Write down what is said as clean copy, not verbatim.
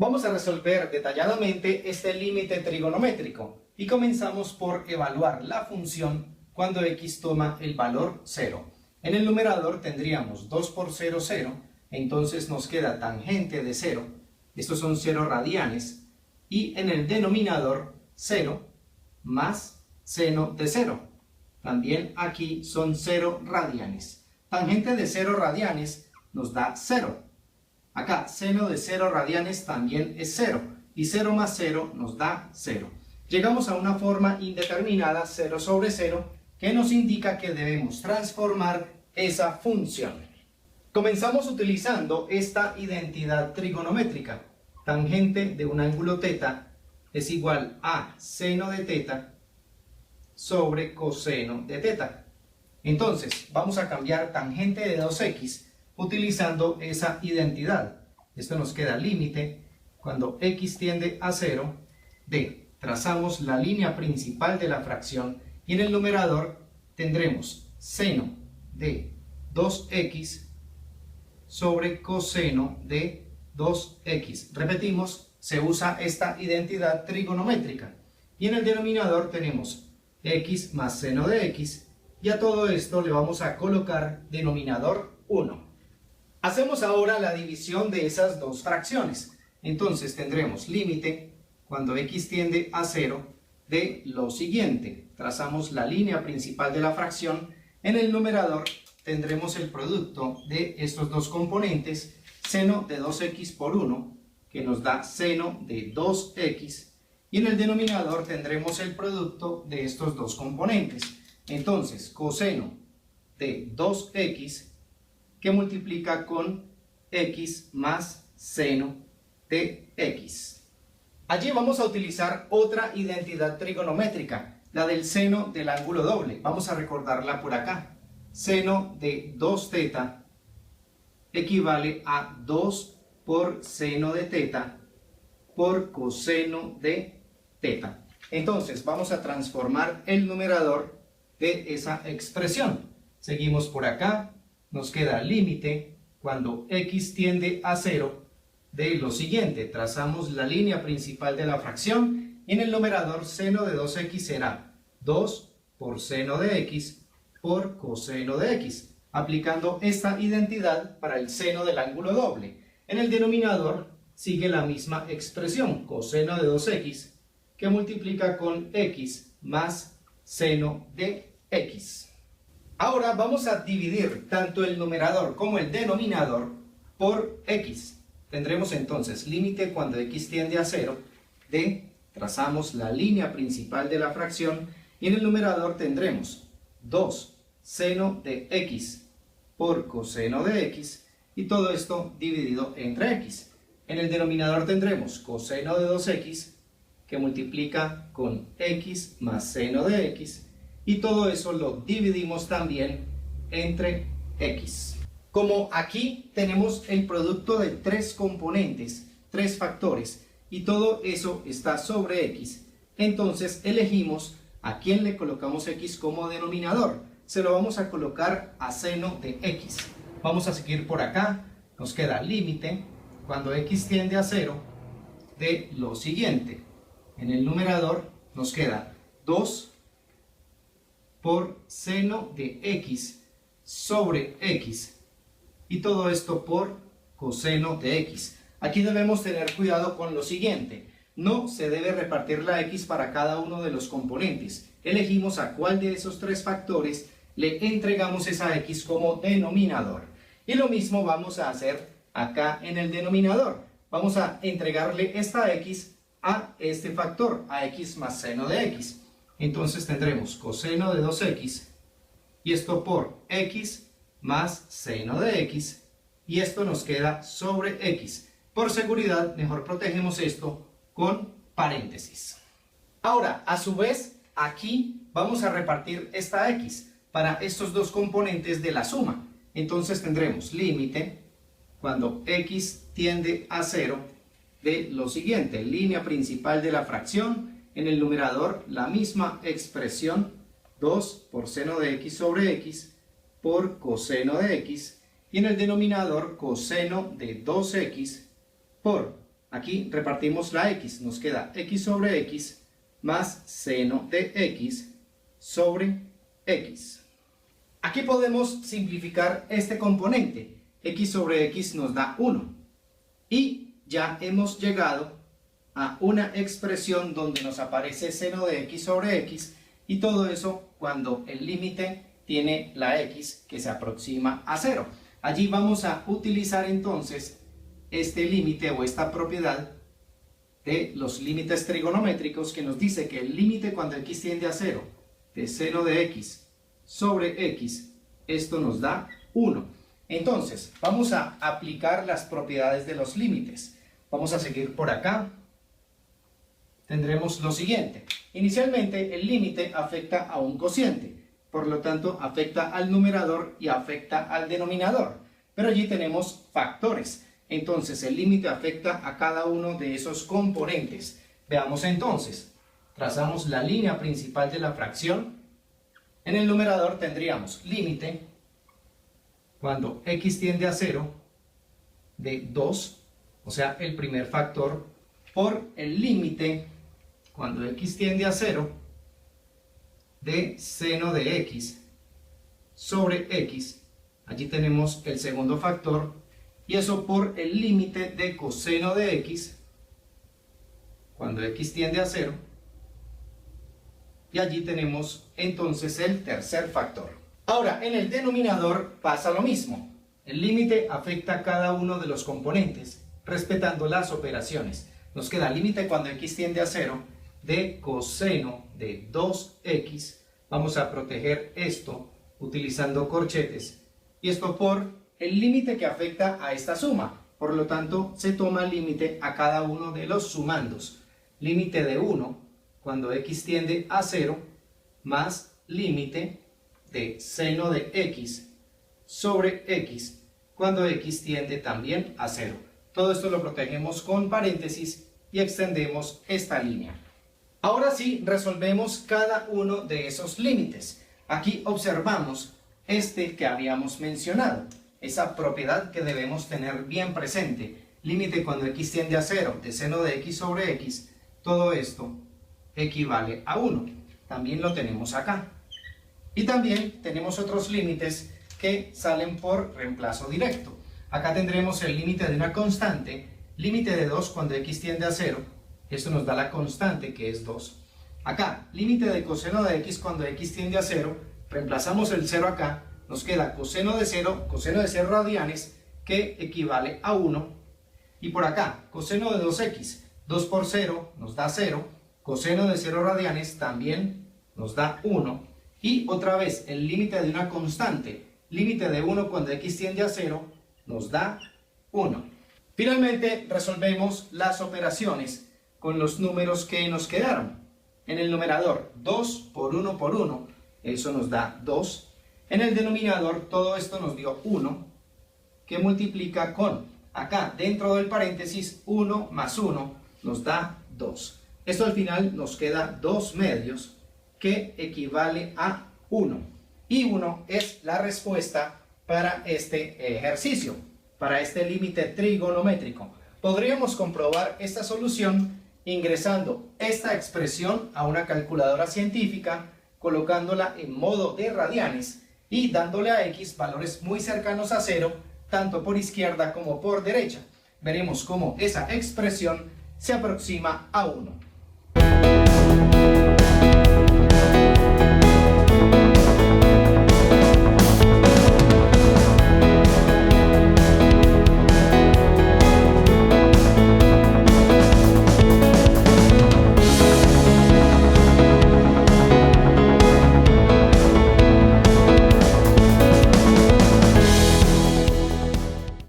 Vamos a resolver detalladamente este límite trigonométrico y comenzamos por evaluar la función cuando x toma el valor 0. En el numerador tendríamos 2 por 0, 0, entonces nos queda tangente de 0, estos son 0 radianes, y en el denominador 0 más seno de 0. También aquí son 0 radianes. Tangente de 0 radianes nos da 0. Acá, seno de 0 radianes también es 0, y 0 más 0 nos da 0. Llegamos a una forma indeterminada, 0 sobre 0, que nos indica que debemos transformar esa función. Comenzamos utilizando esta identidad trigonométrica. Tangente de un ángulo θ es igual a seno de θ sobre coseno de θ. Entonces, vamos a cambiar tangente de 2x utilizando esa identidad. Esto nos queda límite cuando x tiende a 0 de, trazamos la línea principal de la fracción y en el numerador tendremos seno de 2x sobre coseno de 2x. Repetimos, se usa esta identidad trigonométrica. Y en el denominador tenemos x más seno de x y a todo esto le vamos a colocar denominador 1. Hacemos ahora la división de esas dos fracciones. Entonces tendremos límite cuando x tiende a 0 de lo siguiente. Trazamos la línea principal de la fracción. En el numerador tendremos el producto de estos dos componentes, seno de 2x por 1, que nos da seno de 2x. Y en el denominador tendremos el producto de estos dos componentes. Entonces, coseno de 2x que multiplica con x más seno de x. Allí vamos a utilizar otra identidad trigonométrica, la del seno del ángulo doble. Vamos a recordarla por acá. Seno de 2θ equivale a 2 por seno de θ por coseno de θ. Entonces vamos a transformar el numerador de esa expresión. Seguimos por acá. Nos queda límite cuando x tiende a 0 de lo siguiente. Trazamos la línea principal de la fracción y en el numerador seno de 2x será 2 por seno de x por coseno de x, aplicando esta identidad para el seno del ángulo doble. En el denominador sigue la misma expresión, coseno de 2x, que multiplica con x más seno de x. Ahora vamos a dividir tanto el numerador como el denominador por x. Tendremos entonces límite cuando x tiende a 0 de, trazamos la línea principal de la fracción y en el numerador tendremos 2 seno de x por coseno de x y todo esto dividido entre x. En el denominador tendremos coseno de 2x que multiplica con x más seno de x y todo eso lo dividimos también entre x. Como aquí tenemos el producto de tres componentes, tres factores, y todo eso está sobre x, entonces elegimos a quién le colocamos x como denominador. Se lo vamos a colocar a seno de x. Vamos a seguir por acá. Nos queda límite cuando x tiende a 0 de lo siguiente. En el numerador nos queda 2 por seno de x sobre x y todo esto por coseno de x. Aquí debemos tener cuidado con lo siguiente, no se debe repartir la x para cada uno de los componentes. Elegimos a cuál de esos tres factores le entregamos esa x como denominador. Y lo mismo vamos a hacer acá en el denominador. Vamos a entregarle esta x a este factor, a x más seno de x. Entonces tendremos coseno de 2x y esto por x más seno de x y esto nos queda sobre x. Por seguridad mejor protegemos esto con paréntesis. Ahora, a su vez, aquí vamos a repartir esta x para estos dos componentes de la suma. Entonces tendremos límite cuando x tiende a 0 de lo siguiente, línea principal de la fracción. En el numerador la misma expresión 2 por seno de x sobre x por coseno de x y en el denominador coseno de 2x por aquí repartimos la x, nos queda x sobre x más seno de x sobre x. Aquí podemos simplificar este componente, x sobre x nos da 1, y ya hemos llegado a una expresión donde nos aparece seno de x sobre x, y todo eso cuando el límite tiene la x que se aproxima a 0. Allí vamos a utilizar entonces este límite o esta propiedad de los límites trigonométricos que nos dice que el límite cuando x tiende a 0 de seno de x sobre x, esto nos da 1. Entonces, vamos a aplicar las propiedades de los límites. Vamos a seguir por acá. Tendremos lo siguiente. Inicialmente, el límite afecta a un cociente, por lo tanto, afecta al numerador y afecta al denominador. Pero allí tenemos factores. Entonces, el límite afecta a cada uno de esos componentes. Veamos entonces. Trazamos la línea principal de la fracción. En el numerador tendríamos límite cuando x tiende a 0 de 2, o sea, el primer factor, por el límite cuando x tiende a 0 de seno de x sobre x. Allí tenemos el segundo factor, y eso por el límite de coseno de x cuando x tiende a 0. Y allí tenemos entonces el tercer factor. Ahora, en el denominador pasa lo mismo. El límite afecta a cada uno de los componentes, respetando las operaciones. Nos queda límite cuando x tiende a 0 de coseno de 2x. Vamos a proteger esto utilizando corchetes. Y esto por el límite que afecta a esta suma. Por lo tanto, se toma límite a cada uno de los sumandos. Límite de 1 cuando x tiende a 0 más límite de seno de x sobre x cuando x tiende también a 0. Todo esto lo protegemos con paréntesis y extendemos esta línea. Ahora sí, resolvemos cada uno de esos límites. Aquí observamos este que habíamos mencionado, esa propiedad que debemos tener bien presente. Límite cuando x tiende a 0 de seno de x sobre x, todo esto equivale a 1. También lo tenemos acá. Y también tenemos otros límites que salen por reemplazo directo. Acá tendremos el límite de una constante, límite de 2 cuando x tiende a 0. Esto nos da la constante que es 2. Acá, límite de coseno de x cuando x tiende a 0. Reemplazamos el 0 acá. Nos queda coseno de 0 radianes, que equivale a 1. Y por acá, coseno de 2x. 2 por 0 nos da 0. Coseno de 0 radianes también nos da 1. Y otra vez, el límite de una constante. Límite de 1 cuando x tiende a 0 nos da 1. Finalmente, resolvemos las operaciones con los números que nos quedaron. En el numerador, 2 por 1 por 1, eso nos da 2. En el denominador, todo esto nos dio 1, que multiplica con, acá dentro del paréntesis, 1 más 1, nos da 2. Esto al final nos queda 2 medios, que equivale a 1. Y 1 es la respuesta para este ejercicio, para este límite trigonométrico. Podríamos comprobar esta solución ingresando esta expresión a una calculadora científica, colocándola en modo de radianes y dándole a x valores muy cercanos a 0, tanto por izquierda como por derecha. Veremos cómo esa expresión se aproxima a 1.